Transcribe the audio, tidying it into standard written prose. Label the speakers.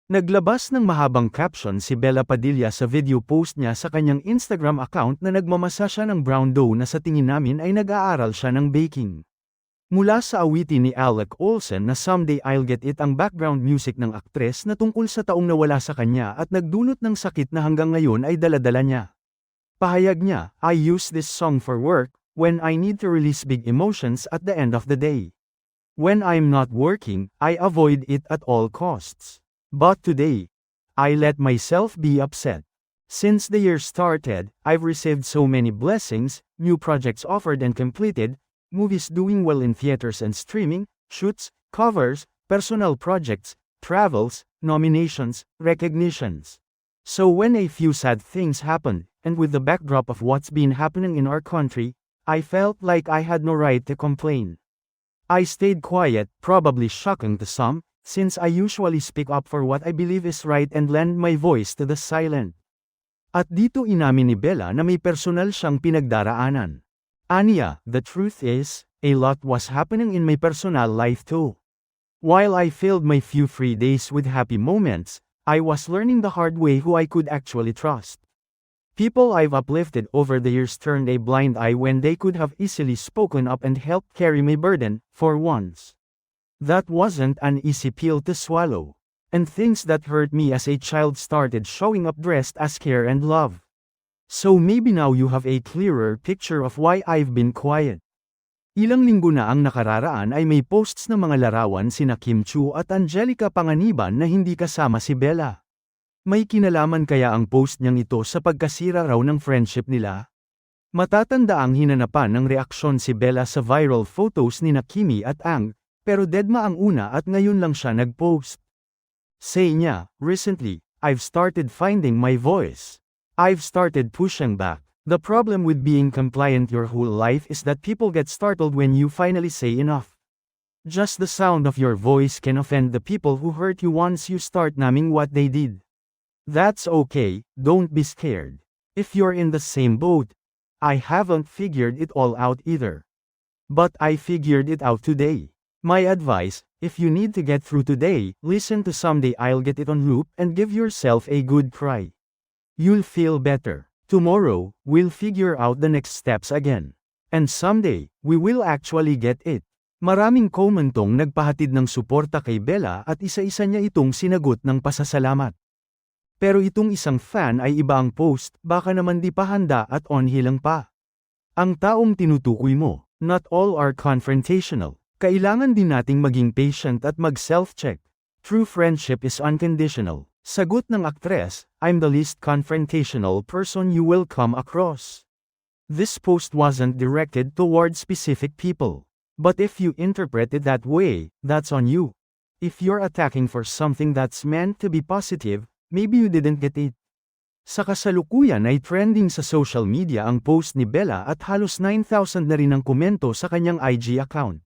Speaker 1: Naglabas ng mahabang caption si Bella Padilla sa video post niya sa kanyang Instagram account na nagmamasa siya ng brown dough na sa tingin namin ay nag-aaral siya ng baking. Mula sa awitin ni Alec Olsen na Someday I'll Get It ang background music ng aktres na tungkol sa taong nawala sa kanya at nagdulot ng sakit na hanggang ngayon ay dala-dala niya. Pahayag niya, I use this song for work, when I need to release big emotions at the end of the day. When I'm not working, I avoid it at all costs. But today, I let myself be upset. Since the year started, I've received so many blessings, new projects offered and completed, movies doing well in theaters and streaming, shoots, covers, personal projects, travels, nominations, recognitions. So when a few sad things happened, and with the backdrop of what's been happening in our country, I felt like I had no right to complain. I stayed quiet, probably shocking to some, since I usually speak up for what I believe is right and lend my voice to the silent. At dito inamin ni Bella na may personal siyang pinagdaraanan. Aniya, the truth is, a lot was happening in my personal life too. While I filled my few free days with happy moments, I was learning the hard way who I could actually trust. People I've uplifted over the years turned a blind eye when they could have easily spoken up and helped carry my burden, for once. That wasn't an easy pill to swallow. And things that hurt me as a child started showing up dressed as care and love. So maybe now you have a clearer picture of why I've been quiet. Ilang linggo na ang nakararaan ay may posts na mga larawan sina Kim Chu at Angelica Panganiban na hindi kasama si Bella. May kinalaman kaya ang post niyang ito sa pagkasira raw ng friendship nila? Matatanda ang hinanapan ng reaksyon si Bella sa viral photos ni Kimi at Ang, pero dedma ang una at ngayon lang siya nag-post. Say niya, recently, I've started finding my voice. I've started pushing back. The problem with being compliant your whole life is that people get startled when you finally say enough. Just the sound of your voice can offend the people who hurt you once you start naming what they did. That's okay, don't be scared. If you're in the same boat, I haven't figured it all out either. But I figured it out today. My advice, if you need to get through today, listen to Someday I'll Get It on loop and give yourself a good cry. You'll feel better. Tomorrow, we'll figure out the next steps again. And someday, we will actually get it. Maraming komentong nagpahatid ng suporta kay Bella at isa-isa niya itong sinagot ng pasasalamat. Pero itong isang fan ay iba ang post, baka naman di pa handa at on-he lang pa. Ang taong tinutukoy mo, not all are confrontational. Kailangan din nating maging patient at mag-self-check. True friendship is unconditional. Sagot ng aktres, I'm the least confrontational person you will come across. This post wasn't directed toward specific people. But if you interpret it that way, that's on you. If you're attacking for something that's meant to be positive, maybe you didn't get it. Sa kasalukuyan ay trending sa social media ang post ni Bella at halos 9,000 na rin ang komento sa kanyang IG account.